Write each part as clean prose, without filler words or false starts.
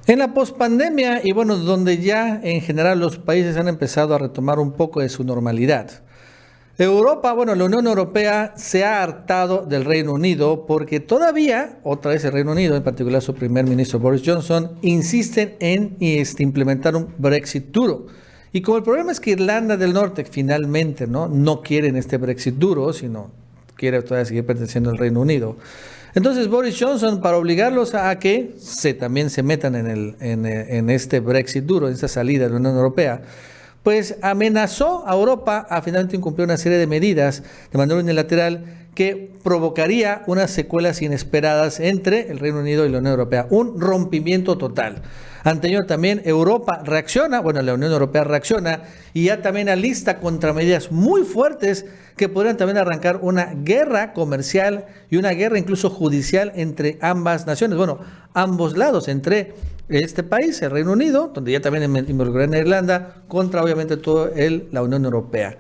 En la pospandemia y bueno, donde ya en general los países han empezado a retomar un poco de su normalidad. Europa, bueno, la Unión Europea se ha hartado del Reino Unido porque todavía, otra vez el Reino Unido, en particular su primer ministro Boris Johnson, insisten en implementar un Brexit duro. Y como el problema es que Irlanda del Norte finalmente no quieren este Brexit duro, sino quiere todavía seguir perteneciendo al Reino Unido. Entonces Boris Johnson, para obligarlos a que también se metan en este Brexit duro, en esta salida de la Unión Europea, pues amenazó a Europa a finalmente incumplir una serie de medidas de manera unilateral que provocaría unas secuelas inesperadas entre el Reino Unido y la Unión Europea, un rompimiento total. Ante ello también Europa reacciona, bueno, la Unión Europea reacciona y ya también alista contramedidas muy fuertes que podrían también arrancar una guerra comercial y una guerra incluso judicial entre ambas naciones, bueno, ambos lados, entre este país, el Reino Unido, donde ya también involucrará en Irlanda, contra obviamente la Unión Europea.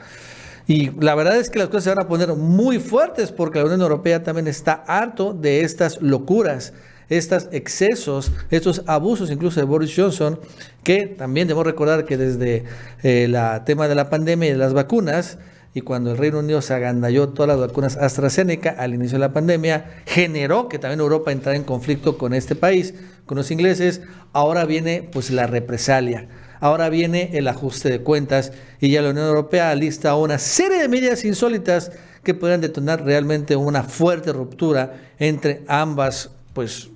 Y la verdad es que las cosas se van a poner muy fuertes porque la Unión Europea también está harto de estas locuras, estos excesos, estos abusos incluso de Boris Johnson, que también debemos recordar que desde el tema de la pandemia y de las vacunas, y cuando el Reino Unido se agandalló todas las vacunas AstraZeneca al inicio de la pandemia, generó que también Europa entrara en conflicto con este país, con los ingleses. Ahora viene pues la represalia, ahora viene el ajuste de cuentas y ya la Unión Europea alista una serie de medidas insólitas que podrían detonar realmente una fuerte ruptura entre ambas pues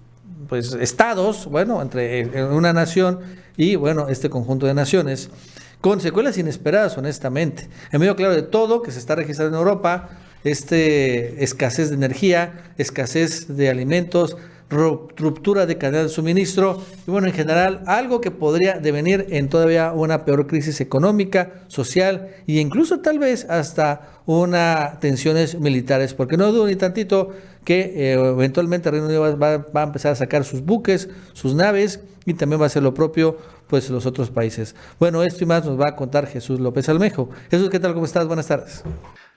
estados, bueno, entre una nación y bueno, este conjunto de naciones, con secuelas inesperadas, honestamente. En medio claro de todo que se está registrando en Europa, escasez de energía, escasez de alimentos, ruptura de cadena de suministro y bueno, en general, algo que podría devenir en todavía una peor crisis económica, social e incluso tal vez hasta tensiones militares, porque no dudo ni tantito que eventualmente el Reino Unido va a empezar a sacar sus buques, sus naves y también va a hacer lo propio pues los otros países. Bueno, esto y más nos va a contar Jesús López Almejo. Jesús, ¿qué tal? ¿Cómo estás? Buenas tardes.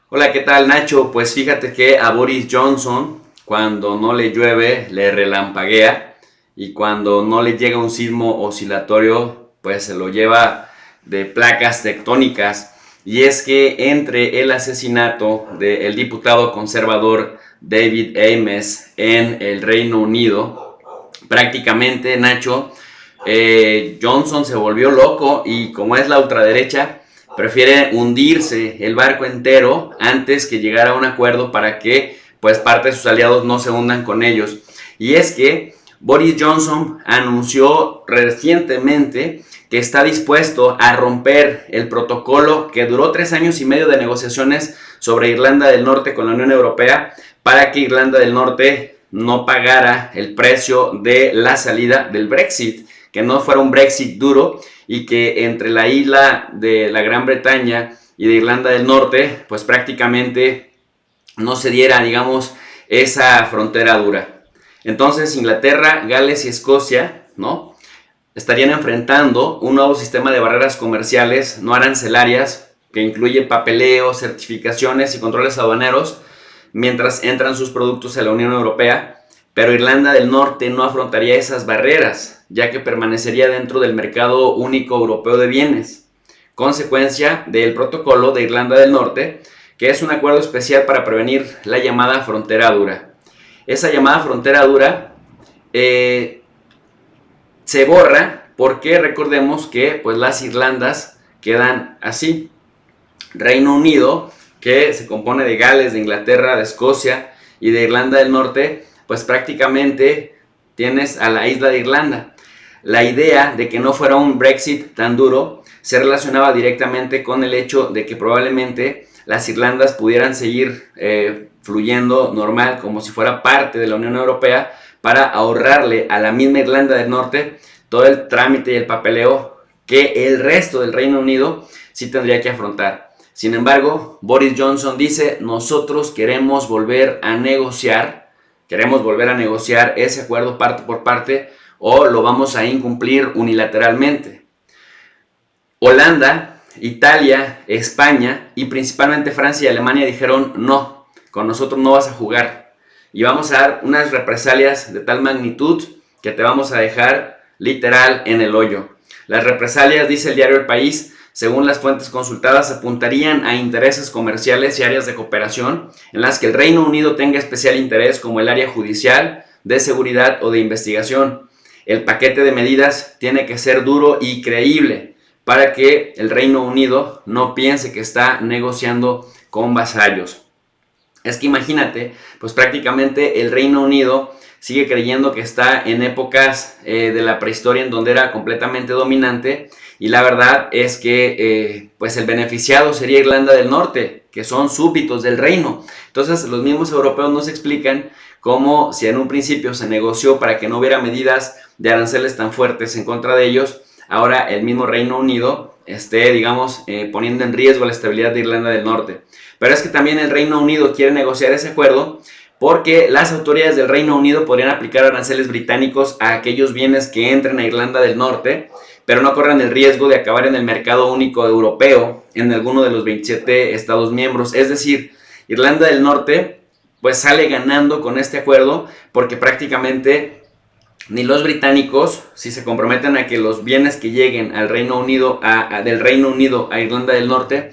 Hola, ¿qué tal, Nacho? Pues fíjate que a Boris Johnson, cuando no le llueve, le relampaguea, y cuando no le llega un sismo oscilatorio, pues se lo lleva de placas tectónicas. Y es que entre el asesinato del diputado conservador David Amess en el Reino Unido, prácticamente, Nacho, Johnson se volvió loco y, como es la ultraderecha, prefiere hundirse el barco entero antes que llegar a un acuerdo para que pues parte de sus aliados no se hundan con ellos. Y es que Boris Johnson anunció recientemente que está dispuesto a romper el protocolo que duró 3 años y medio de negociaciones sobre Irlanda del Norte con la Unión Europea, para que Irlanda del Norte no pagara el precio de la salida del Brexit, que no fuera un Brexit duro, y que entre la isla de la Gran Bretaña y de Irlanda del Norte pues prácticamente no se diera, digamos, esa frontera dura. Entonces Inglaterra, Gales y Escocia, ¿no?, estarían enfrentando un nuevo sistema de barreras comerciales no arancelarias que incluye papeleo, certificaciones y controles aduaneros mientras entran sus productos a la Unión Europea. Pero Irlanda del Norte no afrontaría esas barreras, ya que permanecería dentro del mercado único europeo de bienes, consecuencia del protocolo de Irlanda del Norte, que es un acuerdo especial para prevenir la llamada frontera dura. Esa llamada frontera dura se borra porque recordemos que pues las Irlandas quedan así: Reino Unido, que se compone de Gales, de Inglaterra, de Escocia y de Irlanda del Norte, pues prácticamente tienes a la isla de Irlanda. La idea de que no fuera un Brexit tan duro se relacionaba directamente con el hecho de que probablemente las Irlandas pudieran seguir fluyendo normal, como si fuera parte de la Unión Europea, para ahorrarle a la misma Irlanda del Norte todo el trámite y el papeleo que el resto del Reino Unido sí tendría que afrontar. Sin embargo, Boris Johnson dice: nosotros queremos volver a negociar ese acuerdo parte por parte, o lo vamos a incumplir unilateralmente. Holanda, Italia, España y principalmente Francia y Alemania dijeron: no, con nosotros no vas a jugar y vamos a dar unas represalias de tal magnitud que te vamos a dejar literal en el hoyo. Las represalias, dice el diario El País, según las fuentes consultadas, apuntarían a intereses comerciales y áreas de cooperación en las que el Reino Unido tenga especial interés, como el área judicial, de seguridad o de investigación. El paquete de medidas tiene que ser duro y creíble para que el Reino Unido no piense que está negociando con vasallos. Es que imagínate, pues prácticamente el Reino Unido sigue creyendo que está en épocas de la prehistoria, en donde era completamente dominante, y la verdad es que pues el beneficiado sería Irlanda del Norte, que son súbditos del reino. Entonces los mismos europeos nos explican cómo, si en un principio se negoció para que no hubiera medidas de aranceles tan fuertes en contra de ellos, ahora el mismo Reino Unido esté, digamos, poniendo en riesgo la estabilidad de Irlanda del Norte. Pero es que también el Reino Unido quiere negociar ese acuerdo porque las autoridades del Reino Unido podrían aplicar aranceles británicos a aquellos bienes que entren a Irlanda del Norte, pero no corran el riesgo de acabar en el mercado único europeo en alguno de los 27 Estados miembros. Es decir, Irlanda del Norte pues sale ganando con este acuerdo, porque prácticamente ni los británicos, si se comprometen a que los bienes que lleguen al Reino Unido, del Reino Unido a Irlanda del Norte,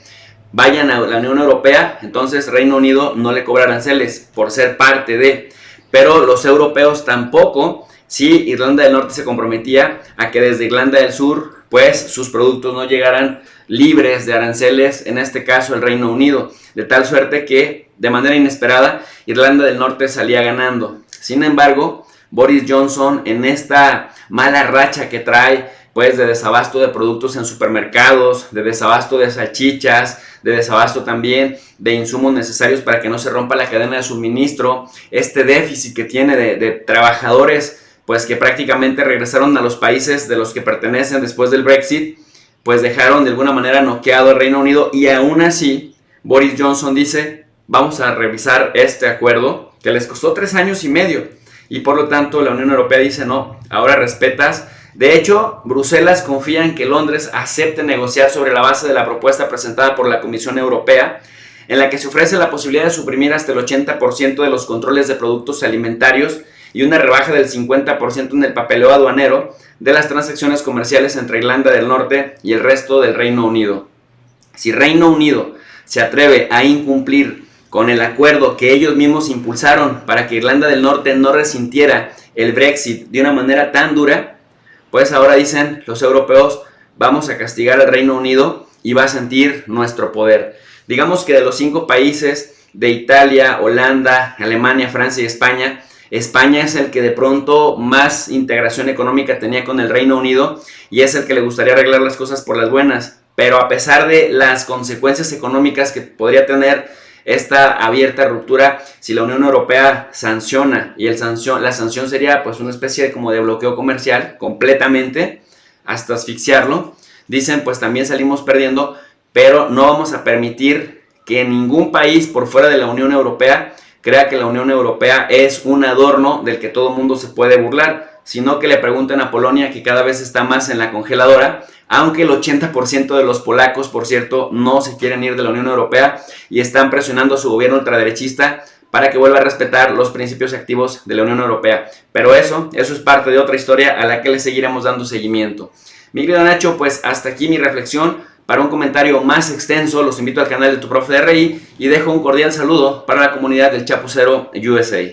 vayan a la Unión Europea, entonces Reino Unido no le cobra aranceles por ser parte de, pero los europeos tampoco, si Irlanda del Norte se comprometía a que desde Irlanda del Sur, pues sus productos no llegaran libres de aranceles, en este caso el Reino Unido, de tal suerte que de manera inesperada Irlanda del Norte salía ganando. Sin embargo, Boris Johnson, en esta mala racha que trae, pues de desabasto de productos en supermercados, de desabasto de salchichas, de desabasto también de insumos necesarios para que no se rompa la cadena de suministro, este déficit que tiene de trabajadores, pues que prácticamente regresaron a los países de los que pertenecen después del Brexit, pues dejaron de alguna manera noqueado al Reino Unido, y aún así Boris Johnson dice: vamos a revisar este acuerdo que les costó 3 años y medio, y por lo tanto la Unión Europea dice: no, ahora respetas. De hecho, Bruselas confía en que Londres acepte negociar sobre la base de la propuesta presentada por la Comisión Europea, en la que se ofrece la posibilidad de suprimir hasta el 80% de los controles de productos alimentarios y una rebaja del 50% en el papeleo aduanero de las transacciones comerciales entre Irlanda del Norte y el resto del Reino Unido. Si Reino Unido se atreve a incumplir con el acuerdo que ellos mismos impulsaron para que Irlanda del Norte no resintiera el Brexit de una manera tan dura, pues ahora dicen los europeos: vamos a castigar al Reino Unido y va a sentir nuestro poder. Digamos que de los 5 países de Italia, Holanda, Alemania, Francia y España, España es el que de pronto más integración económica tenía con el Reino Unido y es el que le gustaría arreglar las cosas por las buenas. Pero a pesar de las consecuencias económicas que podría tener esta abierta ruptura, si la Unión Europea sanciona, y la sanción sería pues una especie como de bloqueo comercial completamente, hasta asfixiarlo, dicen pues también salimos perdiendo, pero no vamos a permitir que ningún país por fuera de la Unión Europea crea que la Unión Europea es un adorno del que todo el mundo se puede burlar, sino que le pregunten a Polonia, que cada vez está más en la congeladora, aunque el 80% de los polacos, por cierto, no se quieren ir de la Unión Europea y están presionando a su gobierno ultraderechista para que vuelva a respetar los principios activos de la Unión Europea. Pero eso es parte de otra historia a la que le seguiremos dando seguimiento. Mi querido Nacho, pues hasta aquí mi reflexión. Para un comentario más extenso, los invito al canal de Tu Profe de RI y dejo un cordial saludo para la comunidad del Chapucero USA.